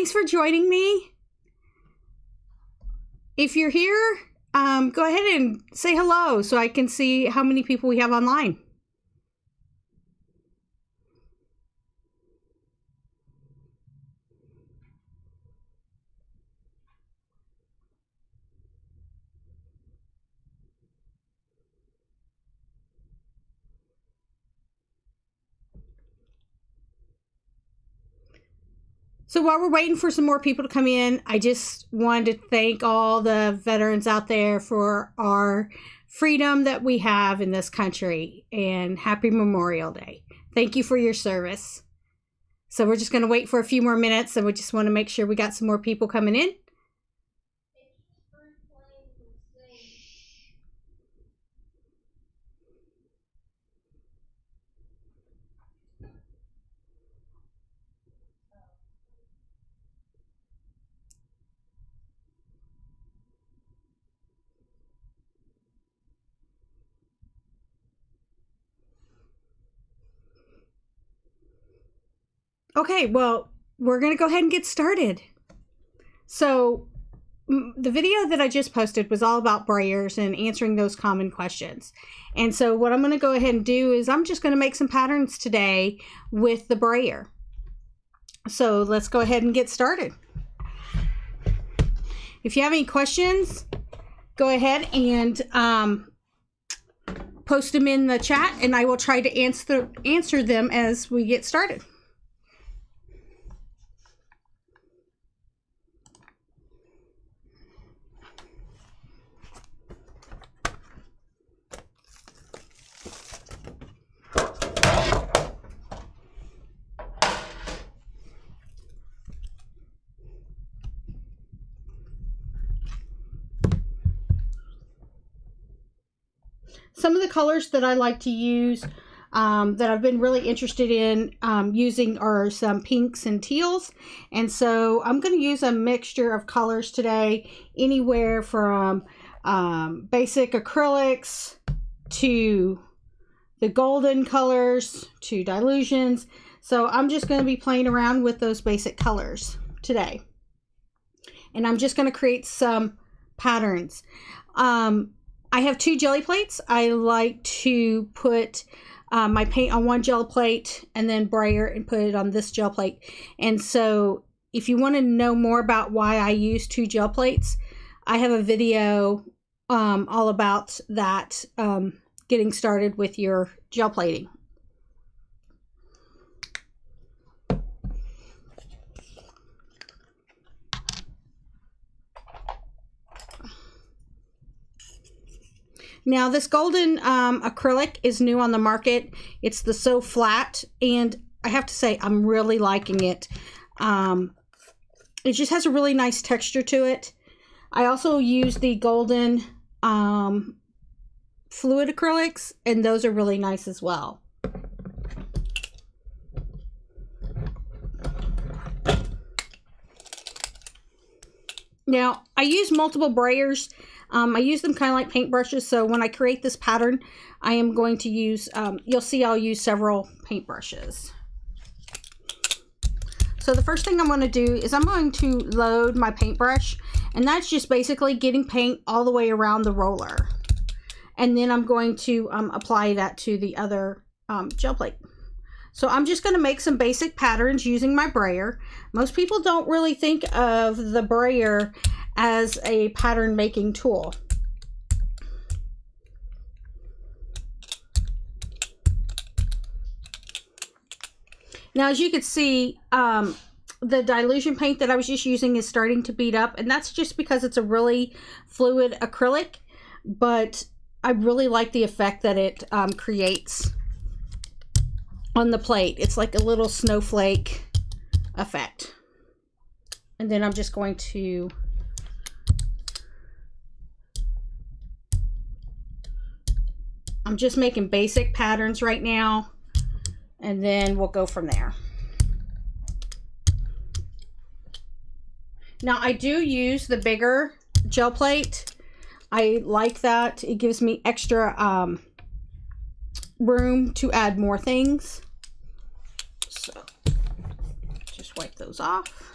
thanks for joining me. If you're here, go ahead and say hello so I can see how many people we have online. So while we're waiting for some more people to come in, I just wanted to thank all the veterans out there for our freedom that we have in this country, and happy Memorial Day. Thank you for your service. So we're just going to wait for a few more minutes, and we just want to make sure we got some more people coming in. Okay, well, we're going to go ahead and get started. So the video that I just posted was all about brayers and answering those common questions. And so what I'm going to go ahead and do is I'm just going to make some patterns today with the brayer. So let's go ahead and get started. If you have any questions, go ahead and post them in the chat, and I will try to answer them as we get started. Some of the colors that I like to use that I've been really interested in using are some pinks and teals. And so I'm going to use a mixture of colors today, anywhere from basic acrylics to the golden colors to dilutions. So I'm just going to be playing around with those basic colors today. And I'm just going to create some patterns. I have 2 jelly plates. I like to put my paint on one gel plate and then brayer and put it on this gel plate. And so if you want to know more about why I use 2 gel plates, I have a video all about that, getting started with your gel plating. Now this golden acrylic is new on the market. It's the So Flat, and I have to say I'm really liking it. It just has a really nice texture to it. I also use the golden fluid acrylics, and those are really nice as well. Now I use multiple brayers. I use them kind of like paintbrushes, so when I create this pattern, I am going to use, you'll see I'll use several paintbrushes. So the first thing I'm going to do is I'm going to load my paintbrush, and that's just basically getting paint all the way around the roller. And then I'm going to apply that to the other gel plate. So I'm just going to make some basic patterns using my brayer. Most people don't really think of the brayer as a pattern making tool. Now, as you can see, the dilution paint that I was just using is starting to bead up, and that's just because it's a really fluid acrylic, but I really like the effect that it creates on the plate. It's like a little snowflake effect. And then I'm just going to I'm just making basic patterns right now, and then we'll go from there. Now I do use the bigger gel plate. I like that. It gives me extra room to add more things. So just wipe those off.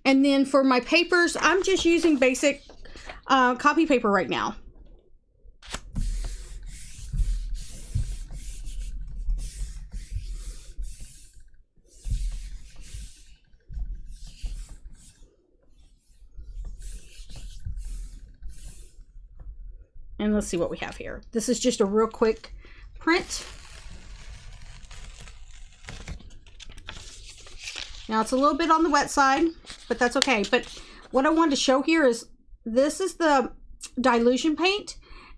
And then for my papers, I'm just using basic copy paper right now. And let's see what we have here. This is just a real quick print. Now it's a little bit on the wet side, but that's okay. But what I wanted to show here is this is the dilution paint,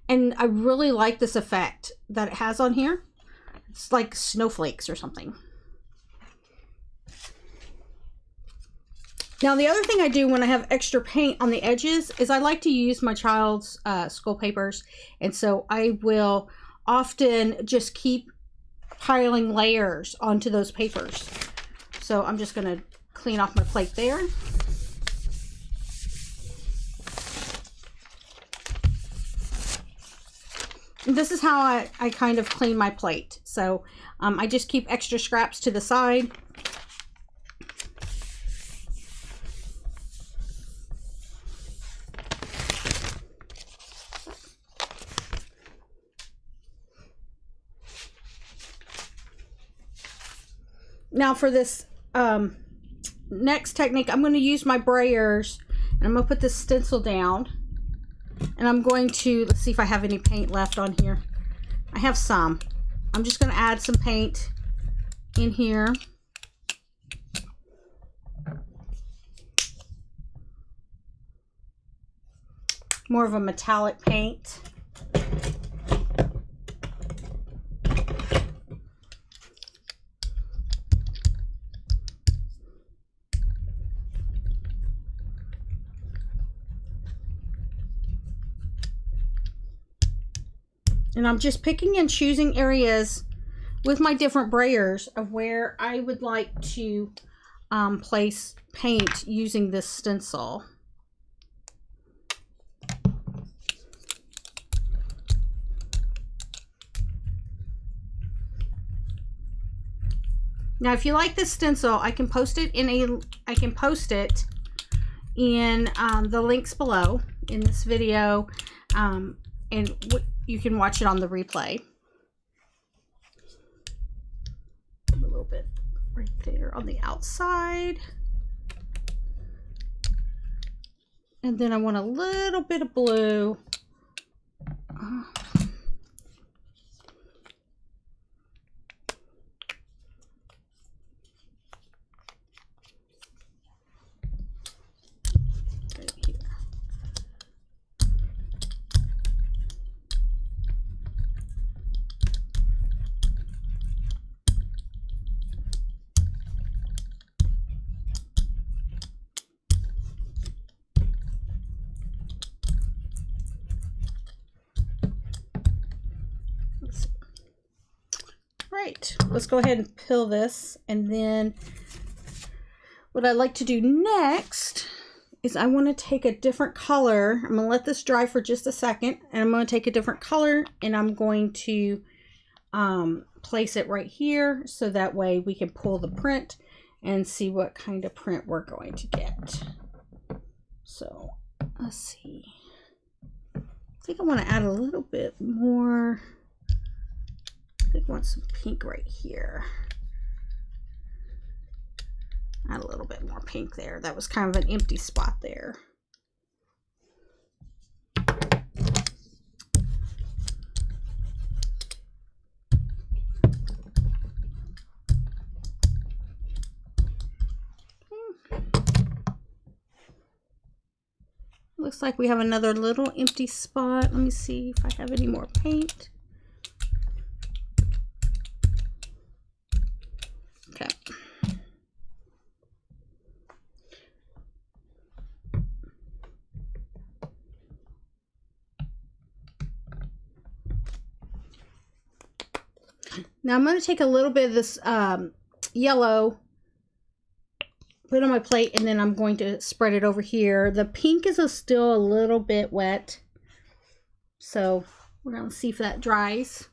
and I really like this effect that it has on here. It's like snowflakes or something. Now the other thing I do when I have extra paint on the edges is I like to use my child's school papers, and so I will often just keep piling layers onto those papers. So I'm just going to clean off my plate there. And this is how I kind of clean my plate. So I just keep extra scraps to the side. Now for this next technique, I'm going to use my brayers, and I'm going to put this stencil down, and I'm going to, let's see if I have any paint left on here. I have some. I'm just going to add some paint in here. More of a metallic paint. And I'm just picking and choosing areas with my different brayers of where I would like to place paint using this stencil. Now, if you like this stencil, I can post it in the links below in this video, and you can watch it on the replay. A little bit right there on the outside. And then I want a little bit of blue. Right, let's go ahead and peel this, and then what I like to do next is I want to take a different color. I'm going to let this dry for just a second, and I'm going to take a different color, and I'm going to place it right here so that way we can pull the print and see what kind of print we're going to get. So let's see. I think I want to add a little bit more. I think I want some pink right here. Add a little bit more pink there. That was kind of an empty spot there. Looks like we have another little empty spot. Let me see if I have any more paint. Okay. Now I'm going to take a little bit of this yellow, put it on my plate, and then I'm going to spread it over here. The pink is still a little bit wet, so we're going to see if that dries.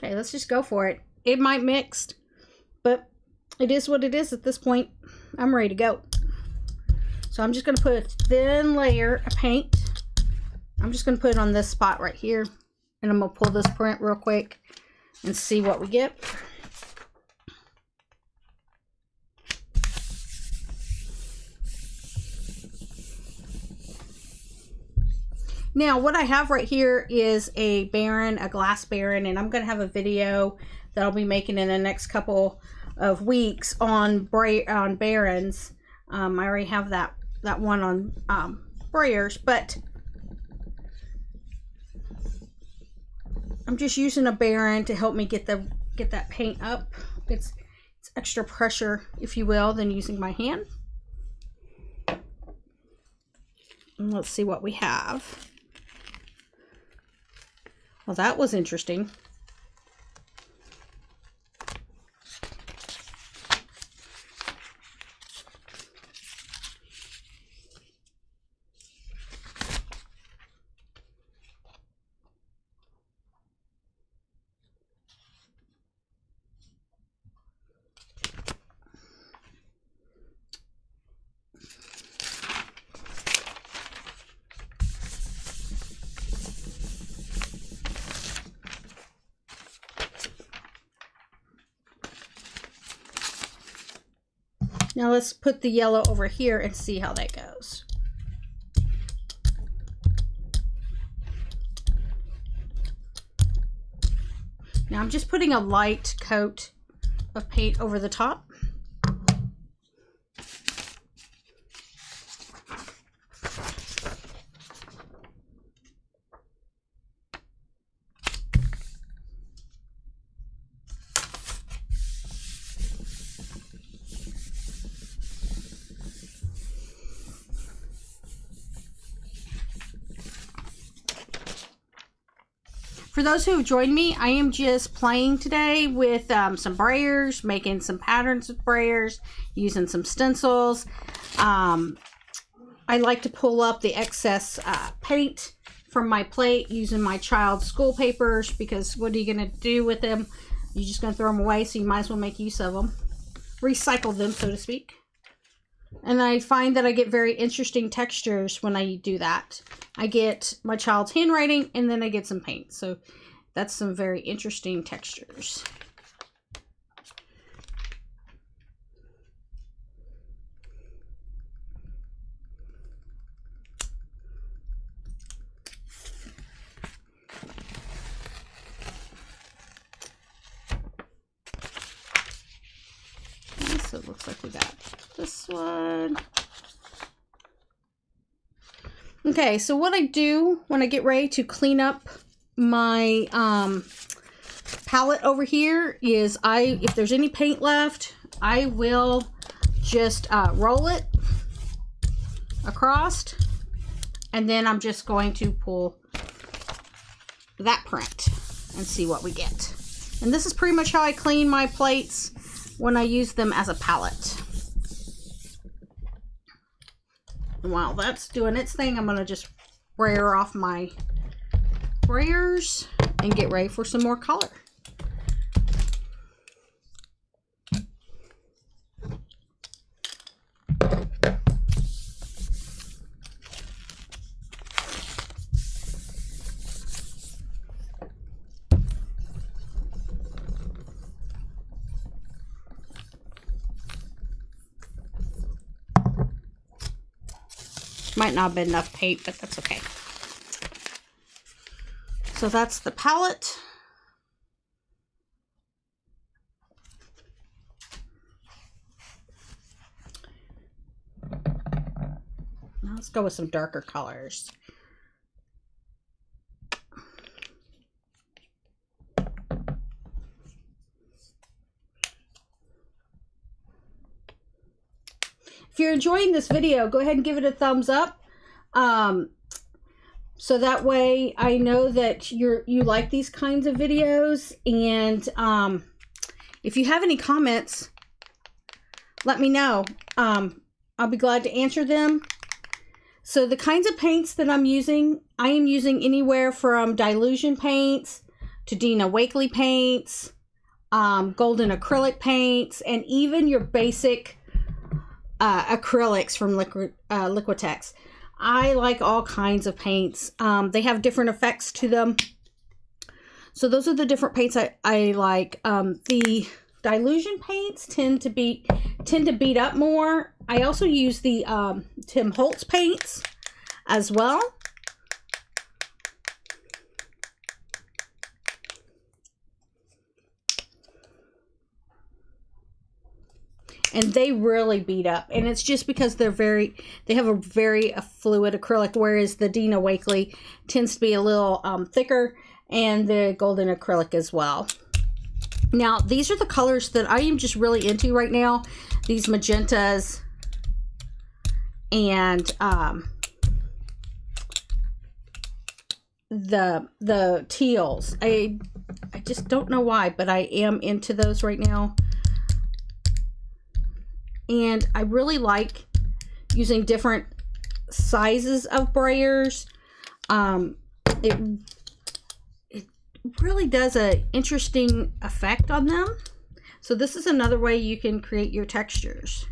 Okay, let's just go for it. It might mix, but it is what it is at this point. I'm ready to go. So I'm just going to put a thin layer of paint. I'm just going to put it on this spot right here. And I'm going to pull this print real quick and see what we get. Now, what I have right here is a Baron, a glass Baron, and I'm going to have a video that I'll be making in the next couple of weeks on Barons. I already have that one on Brayers, but I'm just using a Baron to help me get that paint up. It's extra pressure, if you will, than using my hand. And let's see what we have. Well, that was interesting. Now let's put the yellow over here and see how that goes. Now I'm just putting a light coat of paint over the top. For those who have joined me, I am just playing today with some Brayers, making some patterns with Brayers, using some stencils. I like to pull up the excess paint from my plate using my child's school papers, because what are you going to do with them? You're just going to throw them away, so you might as well make use of them. Recycle them, so to speak. And I find that I get very interesting textures when I do that. I get my child's handwriting, and then I get some paint. So that's some very interesting textures. So it looks like we got this one. Okay, so what I do when I get ready to clean up my palette over here is if there's any paint left, I will just roll it across, and then I'm just going to pull that print and see what we get. And this is pretty much how I clean my plates when I use them as a palette. While that's doing its thing, I'm going to just brayer off my Brayers and get ready for some more color. Might not have been enough paint, but that's okay. So that's the palette. Now let's go with some darker colors. If you're enjoying this video, go ahead and give it a thumbs up. So that way I know that you like these kinds of videos. And if you have any comments, let me know. I'll be glad to answer them. So the kinds of paints that I'm using, I am using anywhere from dilution paints to Dina Wakley paints, golden acrylic paints, and even your basic acrylics from Liquitex. I like all kinds of paints. They have different effects to them. So those are the different paints I like. The dilution paints tend to beat up more. I also use the Tim Holtz paints as well. And they really beat up, and it's just because they have a very fluid acrylic, whereas the Dina Wakley tends to be a little thicker, and the golden acrylic as well. Now, these are the colors that I am just really into right now. These magentas and the teals. I just don't know why, but I am into those right now. And I really like using different sizes of brayers. It really does an interesting effect on them. So this is another way you can create your textures.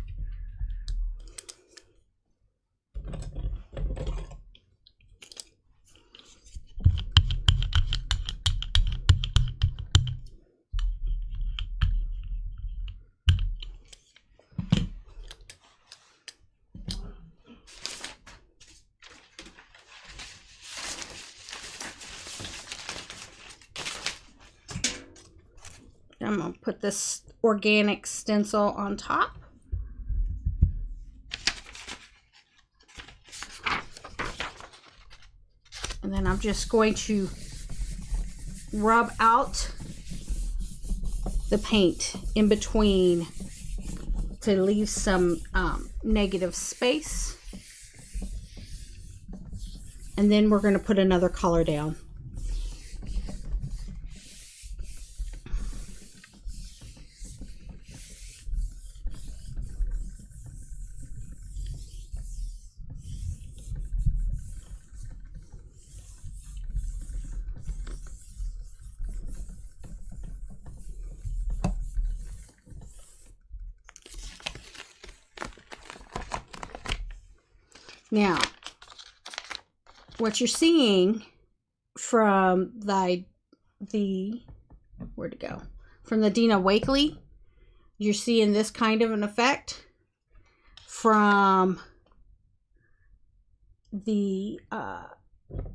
I'm going to put this organic stencil on top. And then I'm just going to rub out the paint in between to leave some negative space. And then we're going to put another color down. Now, what you're seeing from the where'd it go? From the Dina Wakley, you're seeing this kind of an effect. From the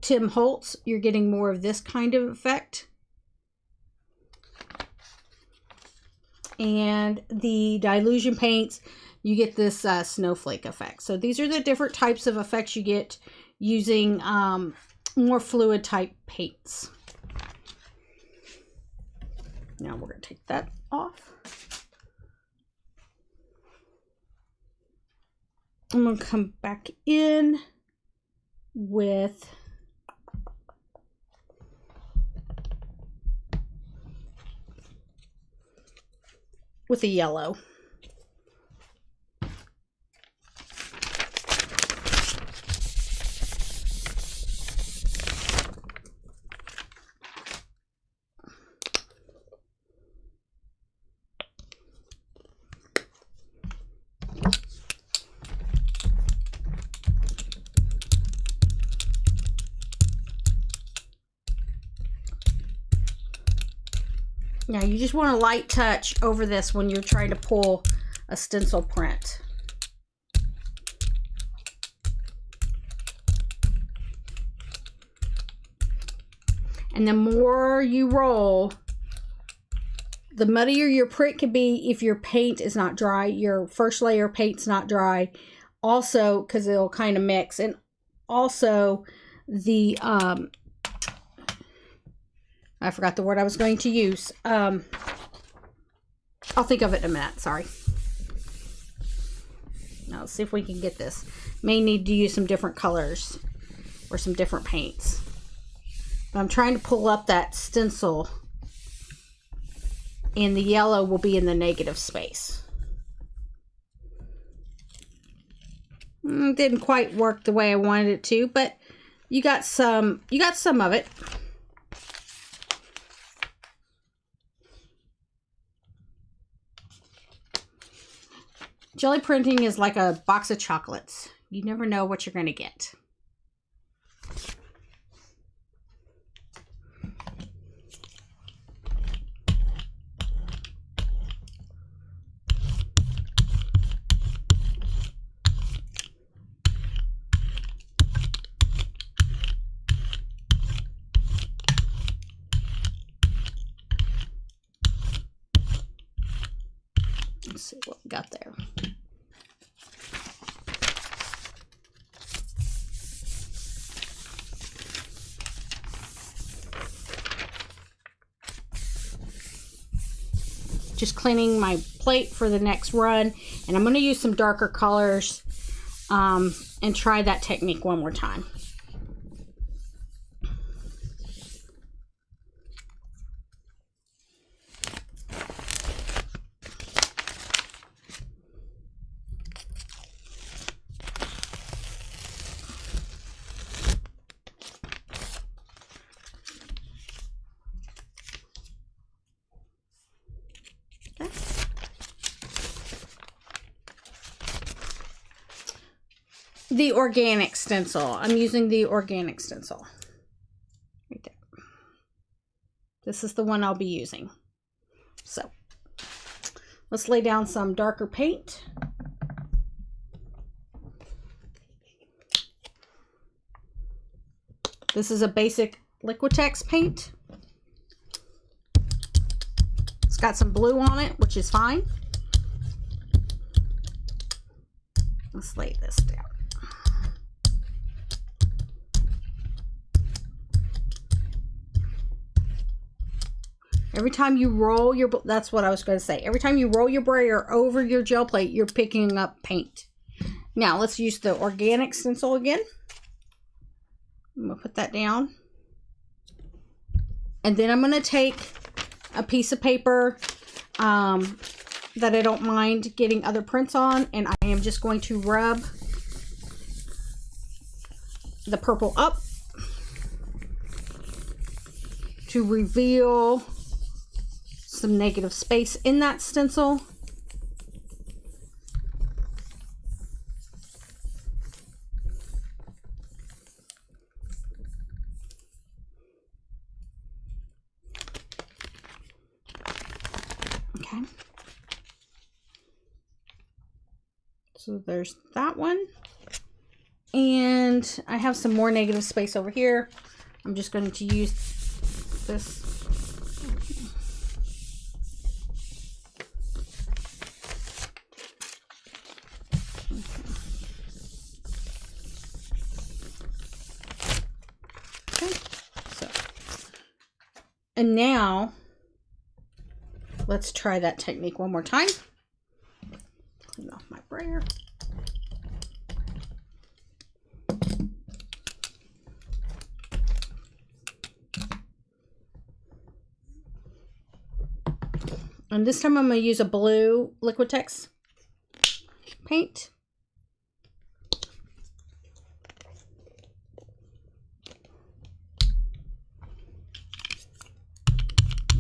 Tim Holtz, you're getting more of this kind of effect. And the dilution paints, you get this snowflake effect. So these are the different types of effects you get using more fluid type paints. Now we're going to take that off. I'm going to come back in with a yellow. Now you just want a light touch over this when you're trying to pull a stencil print. And the more you roll, the muddier your print can be if your paint is not dry, your first layer of paint's not dry. Also, because it'll kind of mix. And also the I forgot the word I was going to use. I'll think of it in a minute. Sorry. Now let's see if we can get this. May need to use some different colors or some different paints. But I'm trying to pull up that stencil, and the yellow will be in the negative space. Didn't quite work the way I wanted it to, but you got some of it. Gelli Printing is like a box of chocolates. You never know what you're going to get. Let's see what we got there. Just cleaning my plate for the next run, and I'm going to use some darker colors and try that technique one more time. The organic stencil. I'm using the organic stencil. Right there. This is the one I'll be using. So, let's lay down some darker paint. This is a basic Liquitex paint. It's got some blue on it, which is fine. Let's lay this down. Every time you roll your, that's what I was going to say. Every time you roll your brayer over your gel plate, you're picking up paint. Now let's use the organic stencil again. I'm going to put that down. And then I'm going to take a piece of paper that I don't mind getting other prints on, and I am just going to rub the purple up to reveal some negative space in that stencil. Okay. So there's that one. And I have some more negative space over here. I'm just going to use this. And now, let's try that technique one more time. Clean off my brayer. And this time I'm going to use a blue Liquitex paint.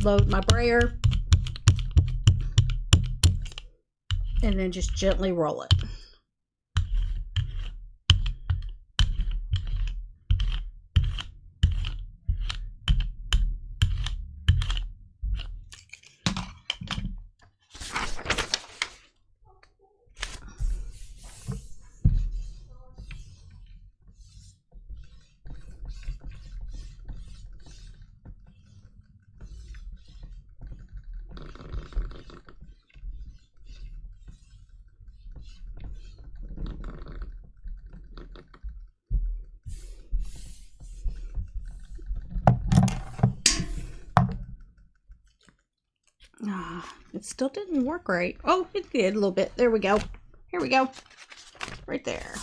Load my brayer and then just gently roll it. It still didn't work right. Oh, it did a little bit. There we go. Here we go. Right there.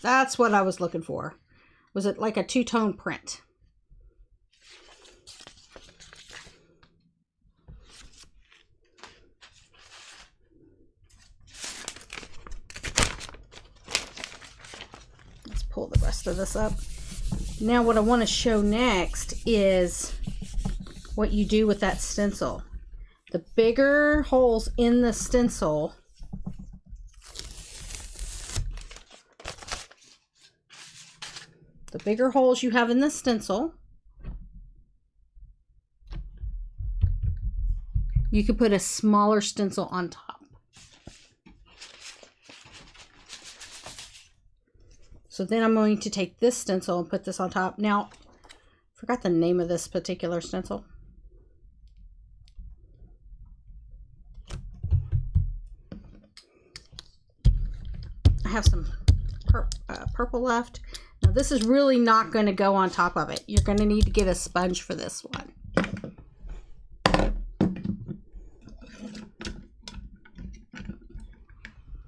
That's what I was looking for. Was it like a two-tone print? Let's pull the rest of this up. Now what I want to show next is what you do with that stencil. The bigger holes in the stencil, The bigger holes you have in the stencil, you could put a smaller stencil on top. So then I'm going to take this stencil and put this on top. Now, I forgot the name of this particular stencil. I have some purple left. Now this is really not going to go on top of it. You're going to need to get a sponge for this one.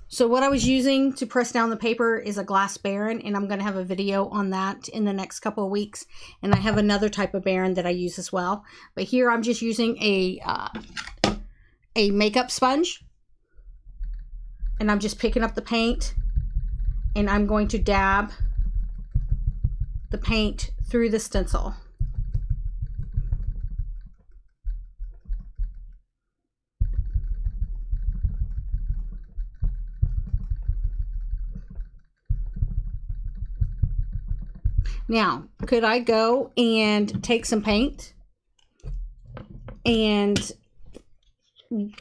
So what I was using to press down the paper is a glass baren, and I'm going to have a video on that in the next couple of weeks. And I have another type of baren that I use as well. But here I'm just using a makeup sponge. And I'm just picking up the paint, and I'm going to dab the paint through the stencil. Now, could I go and take some paint and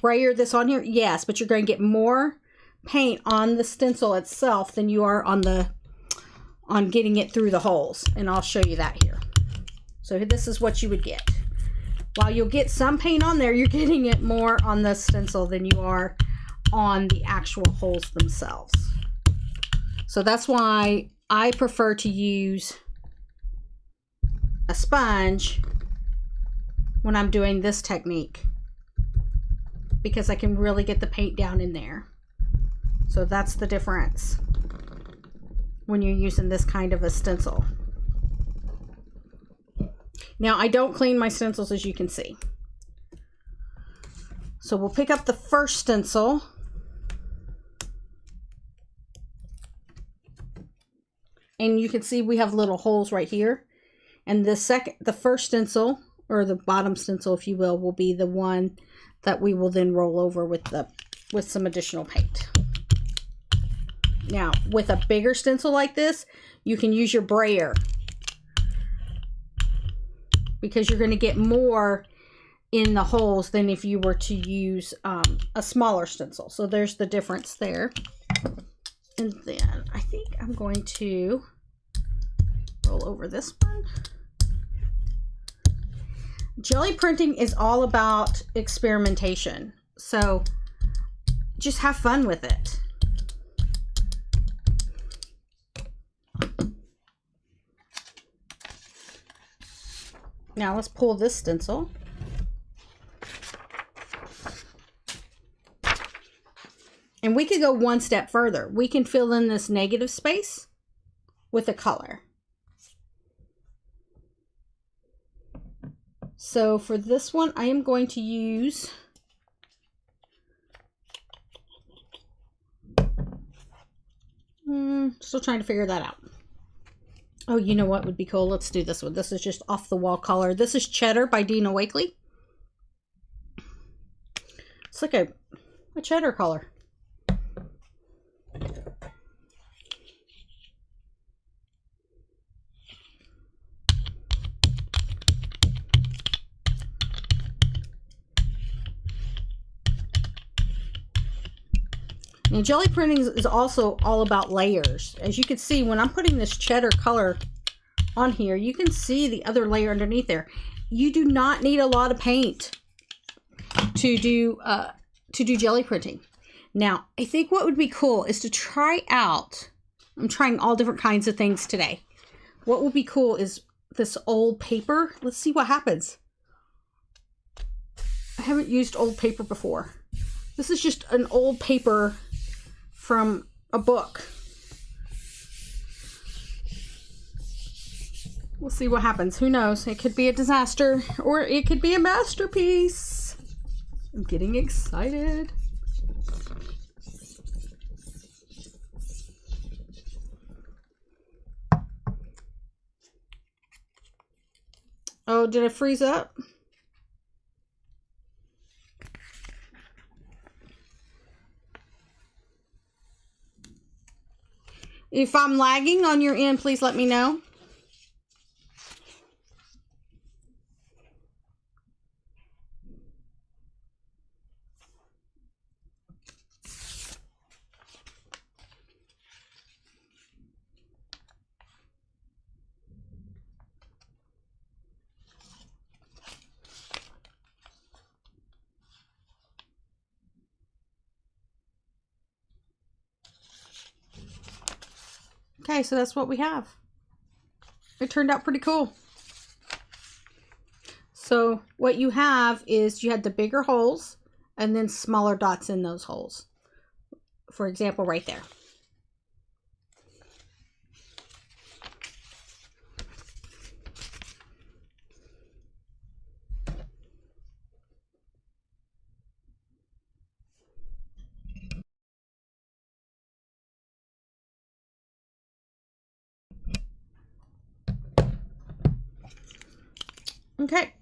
brayer this on here? Yes, but you're going to get more paint on the stencil itself than you are on getting it through the holes. And I'll show you that here. So this is what you would get. While you'll get some paint on there, you're getting it more on the stencil than you are on the actual holes themselves. So that's why I prefer to use a sponge when I'm doing this technique, because I can really get the paint down in there. So that's the difference when you're using this kind of a stencil. Now, I don't clean my stencils, as you can see. So we'll pick up the first stencil. And you can see we have little holes right here. And the first stencil, or the bottom stencil, if you will be the one that we will then roll over with some additional paint. Now, with a bigger stencil like this, you can use your brayer, because you're going to get more in the holes than if you were to use a smaller stencil. So there's the difference there. And then I think I'm going to roll over this one. Gelli printing is all about experimentation. So just have fun with it. Now let's pull this stencil. And we could go one step further. We can fill in this negative space with a color. So for this one, I am going to use still trying to figure that out. Oh, you know what would be cool? Let's do this one. This is just off the wall color. This is Cheddar by Dina Wakley. It's like a cheddar color. Now, Gelli printing is also all about layers. As you can see, when I'm putting this cheddar color on here, you can see the other layer underneath there. You do not need a lot of paint to do Gelli printing. Now, I think what would be cool is to try out, I'm trying all different kinds of things today. What would be cool is this old paper. Let's see what happens. I haven't used old paper before. This is just an old paper from a book. We'll see what happens. Who knows? It could be a disaster, or it could be a masterpiece. I'm getting excited. Oh, did I freeze up? If I'm lagging on your end, please let me know. Okay, so that's what we have. It turned out pretty cool. So what you have is you had the bigger holes and then smaller dots in those holes. For example, right there. Okay,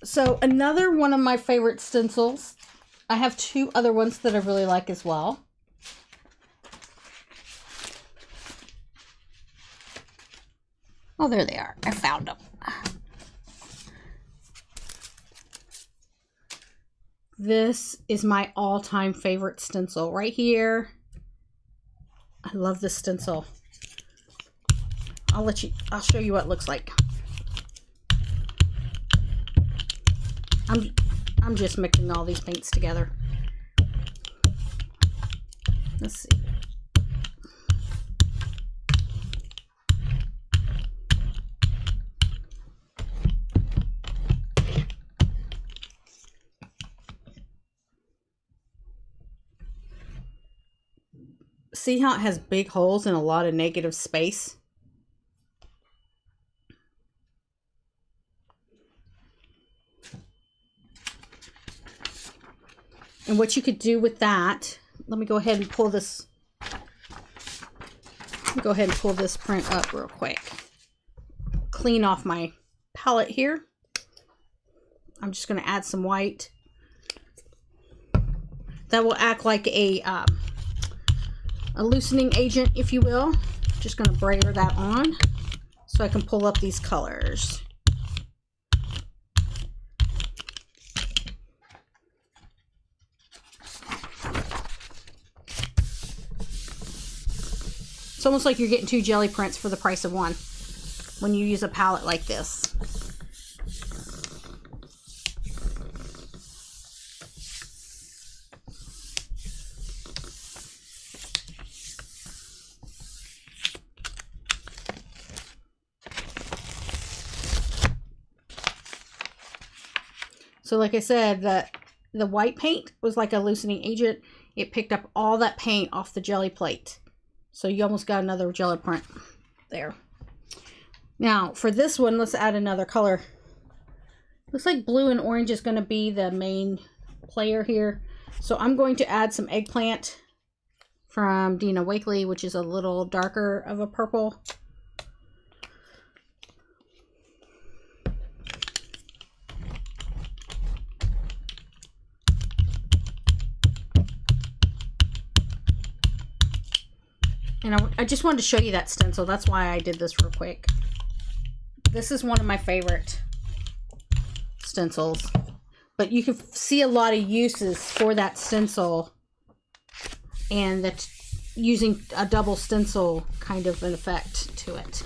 so another one of my favorite stencils, I have two other ones that I really like as well. Oh, there they are. I found them. This is my all-time favorite stencil right here. I love this stencil. I'll show you what it looks like. I'm just mixing all these paints together. Let's see. See how it has big holes and a lot of negative space? And what you could do with that, let me go ahead and pull this. Go ahead and pull this print up real quick. Clean off my palette here. I'm just going to add some white. That will act like a loosening agent, if you will. Just going to brayer that on so I can pull up these colors. It's almost like you're getting two jelly prints for the price of one when you use a palette like this. So like I said, the white paint was like a loosening agent. It picked up all that paint off the jelly plate. So you almost got another jelly print there. Now for this one, let's add another color. Looks like blue and orange is going to be the main player here. So I'm going to add some eggplant from Dina Wakley, which is a little darker of a purple. And I just wanted to show you that stencil. That's why I did this real quick. This is one of my favorite stencils. But you can see a lot of uses for that stencil. And that's using a double stencil kind of an effect to it.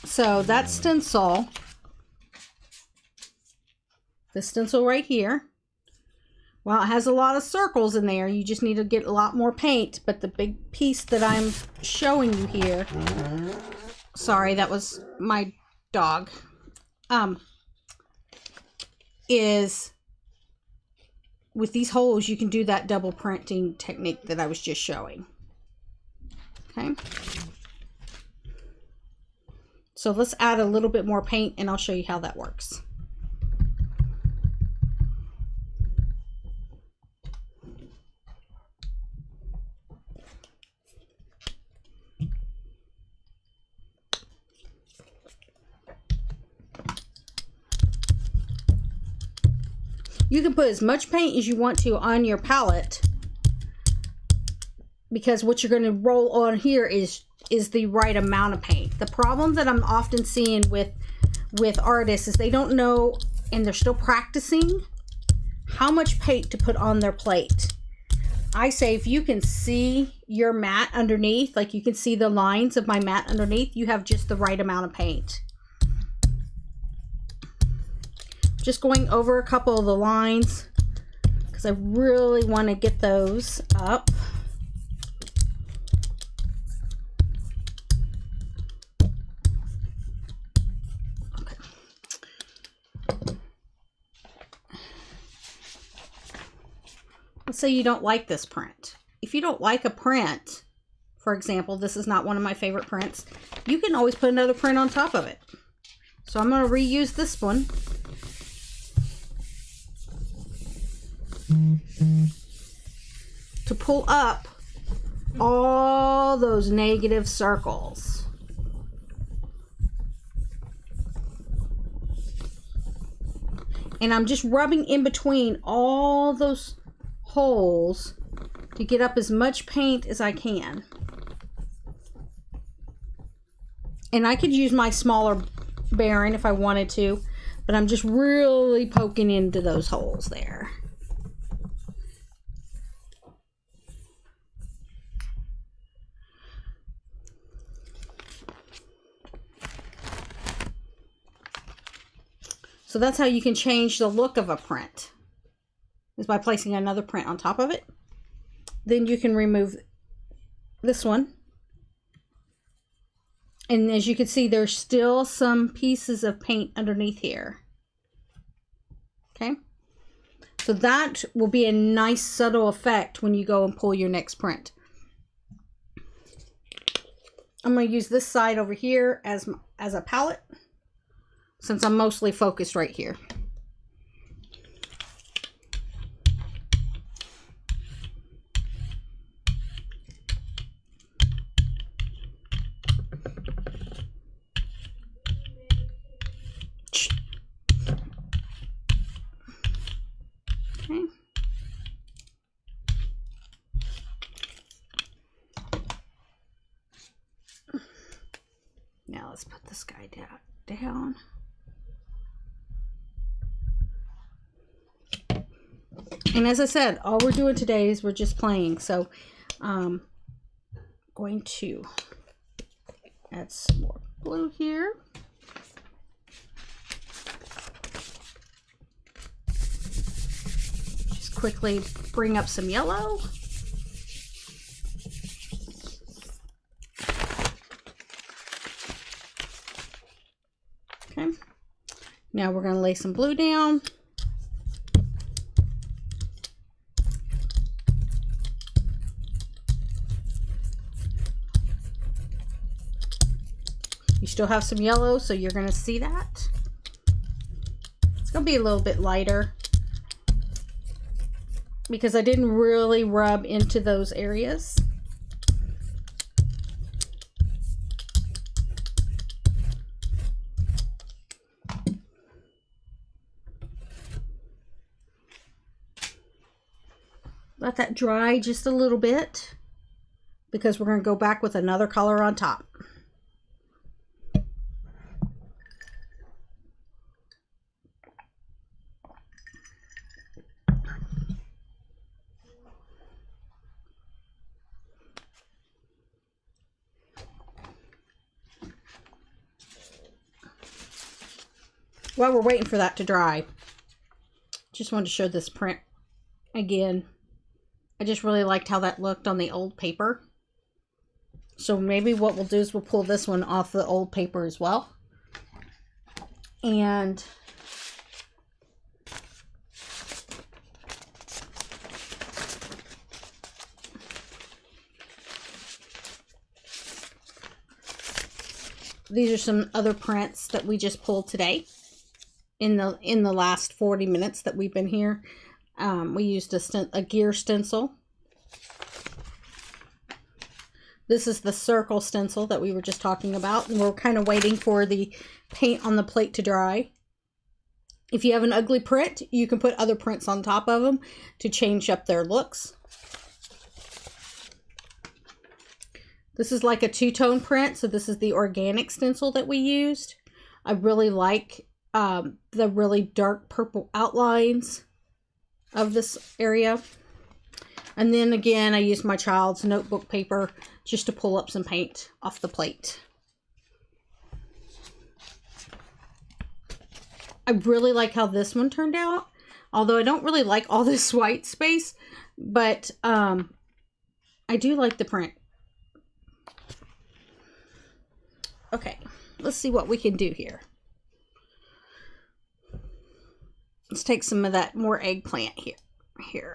So that stencil, the stencil right here, well, it has a lot of circles in there. You just need to get a lot more paint. But the big piece that I'm showing you here, sorry, that was my dog, is with these holes, you can do that double printing technique that I was just showing. Okay. So let's add a little bit more paint and I'll show you how that works. You can put as much paint as you want to on your palette, because what you're going to roll on here is the right amount of paint. The problem that I'm often seeing with artists is they don't know, and they're still practicing, how much paint to put on their plate. I say if you can see your mat underneath, like you can see the lines of my mat underneath, you have just the right amount of paint. Just going over a couple of the lines because I really want to get those up. Okay. Let's say you don't like this print. If you don't like a print, for example, this is not one of my favorite prints, you can always put another print on top of it. So I'm going to reuse this one. To pull up all those negative circles. And I'm just rubbing in between all those holes to get up as much paint as I can. And I could use my smaller Baron if I wanted to, but I'm just really poking into those holes there. So that's how you can change the look of a print, is by placing another print on top of it. Then you can remove this one. And as you can see, there's still some pieces of paint underneath here. Okay. So that will be a nice subtle effect when you go and pull your next print. I'm going to use this side over here as a palette, since I'm mostly focused right here. Okay. Now let's put this guy down. And as I said, all we're doing today is we're just playing. So going to add some more blue here. Just quickly bring up some yellow. Okay. Now we're going to lay some blue down. You still have some yellow, so you're going to see that. It's going to be a little bit lighter because I didn't really rub into those areas. Let that dry just a little bit because we're going to go back with another color on top. While we're waiting for that to dry, just wanted to show this print again. I just really liked how that looked on the old paper. So maybe what we'll do is we'll pull this one off the old paper as well. And these are some other prints that we just pulled today in the last 40 minutes that we've been here. We used a gear stencil. This is the circle stencil that we were just talking about, and we're kind of waiting for the paint on the plate to dry. If you have an ugly print, you can put other prints on top of them to change up their looks. This is like a two-tone print, so this is the organic stencil that we used. I really like the really dark purple outlines of this area. And then again, I used my child's notebook paper just to pull up some paint off the plate. I really like how this one turned out. Although I don't really like all this white space, but I do like the print. Okay, let's see what we can do here. Let's take some of that more eggplant here.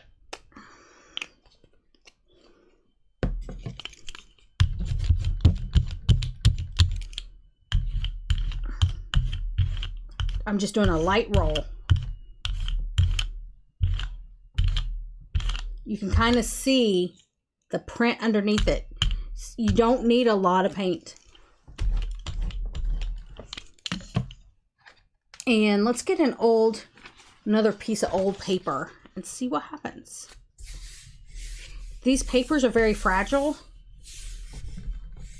I'm just doing a light roll. You can kind of see the print underneath it. You don't need a lot of paint. And let's get another piece of old paper and see what happens. These papers are very fragile.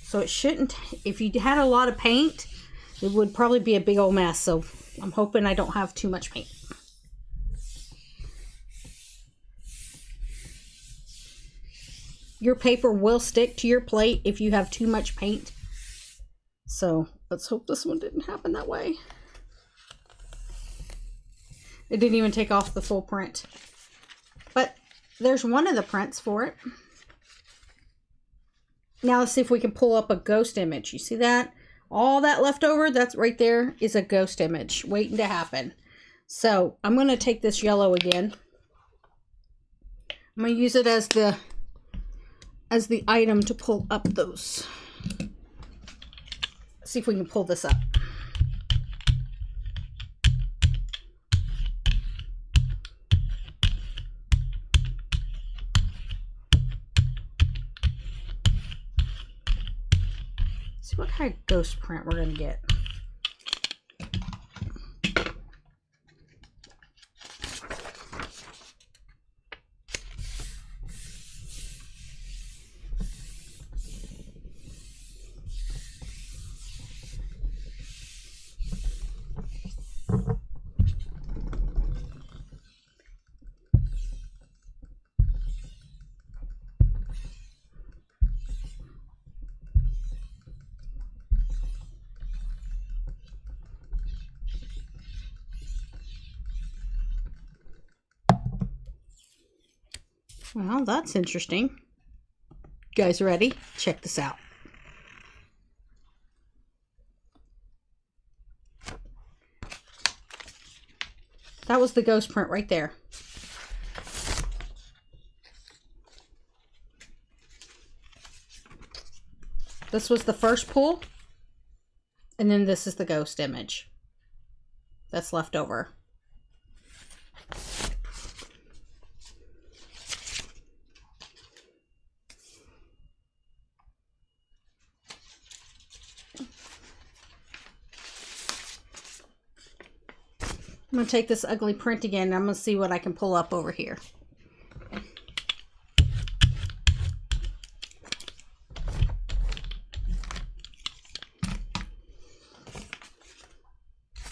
So it shouldn't, if you had a lot of paint, it would probably be a big old mess. So I'm hoping I don't have too much paint. Your paper will stick to your plate if you have too much paint. So let's hope this one didn't happen that way. It didn't even take off the full print. But there's one of the prints for it. Now let's see if we can pull up a ghost image. You see that? All that left over, that's right there, is a ghost image waiting to happen. So I'm going to take this yellow again. I'm going to use it as the item to pull up those. Let's see if we can pull this up. See what kind of ghost print we're going to get. Well, that's interesting. You guys ready? Check this out. That was the ghost print right there. This was the first pull, and then this is the ghost image that's left over. I'm going to take this ugly print again, and I'm going to see what I can pull up over here.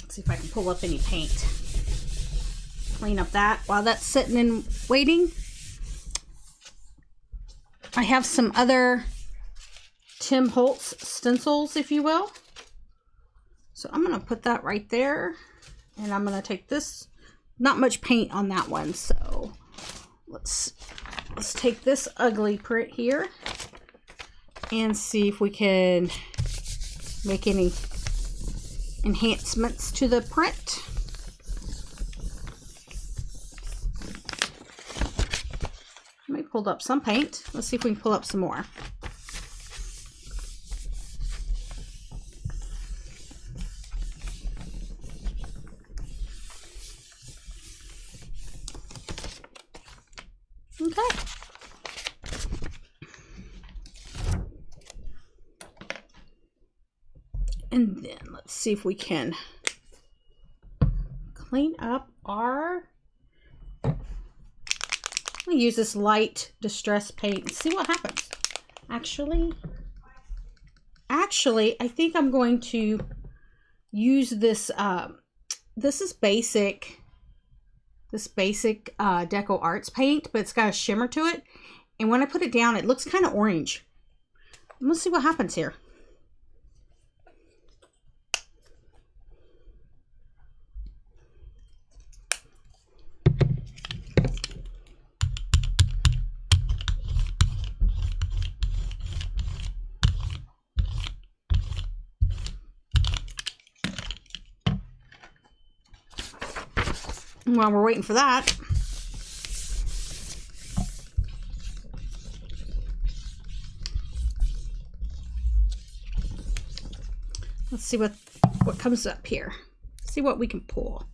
Let's see if I can pull up any paint. Clean up that. While that's sitting and waiting, I have some other Tim Holtz stencils, if you will. So I'm going to put that right there. And I'm going to take this, not much paint on that one, so let's take this ugly print here and see if we can make any enhancements to the print. I pulled up some paint. Let's see if we can pull up some more. Okay. And then let's see if we can clean up our... I'm going to use this light distress paint and see what happens. Actually, I think I'm going to use this, this is basic. this basic Deco Arts paint, but it's got a shimmer to it. And when I put it down, it looks kind of orange. Let's see what happens here. While we're waiting for that, let's see what comes up here. See what we can pull.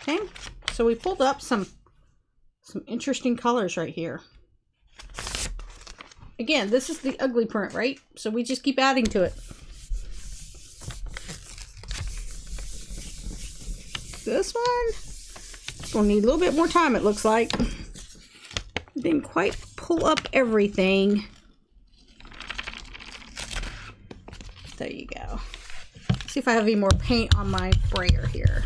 Okay, so we pulled up some interesting colors right here. Again, this is the ugly print, right? So we just keep adding to it. This one will need a little bit more time, it looks like. Didn't quite pull up everything. There you go. See if I have any more paint on my brayer here.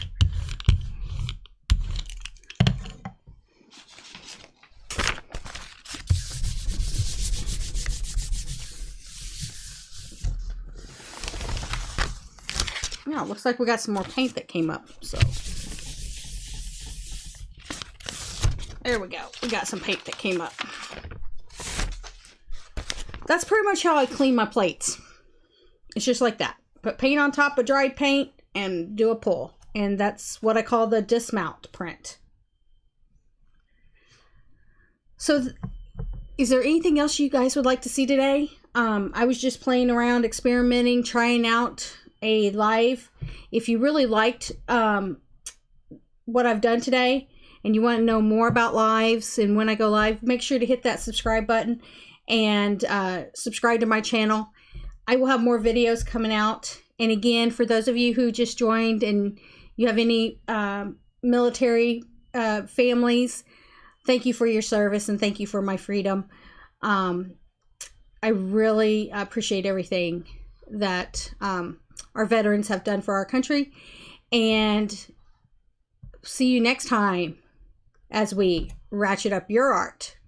Yeah, it looks like we got some more paint that came up, so. There we go. We got some paint that came up. That's pretty much how I clean my plates. It's just like that. Put paint on top of dried paint and do a pull. And that's what I call the dismount print. So, is there anything else you guys would like to see today? I was just playing around, experimenting, trying out a live. If you really liked what I've done today, and you want to know more about lives and when I go live, make sure to hit that subscribe button and subscribe to my channel. I will have more videos coming out. And again, for those of you who just joined and you have any military families, thank you for your service and thank you for my freedom. I really appreciate everything that our veterans have done for our country. And see you next time as we ratchet up your art.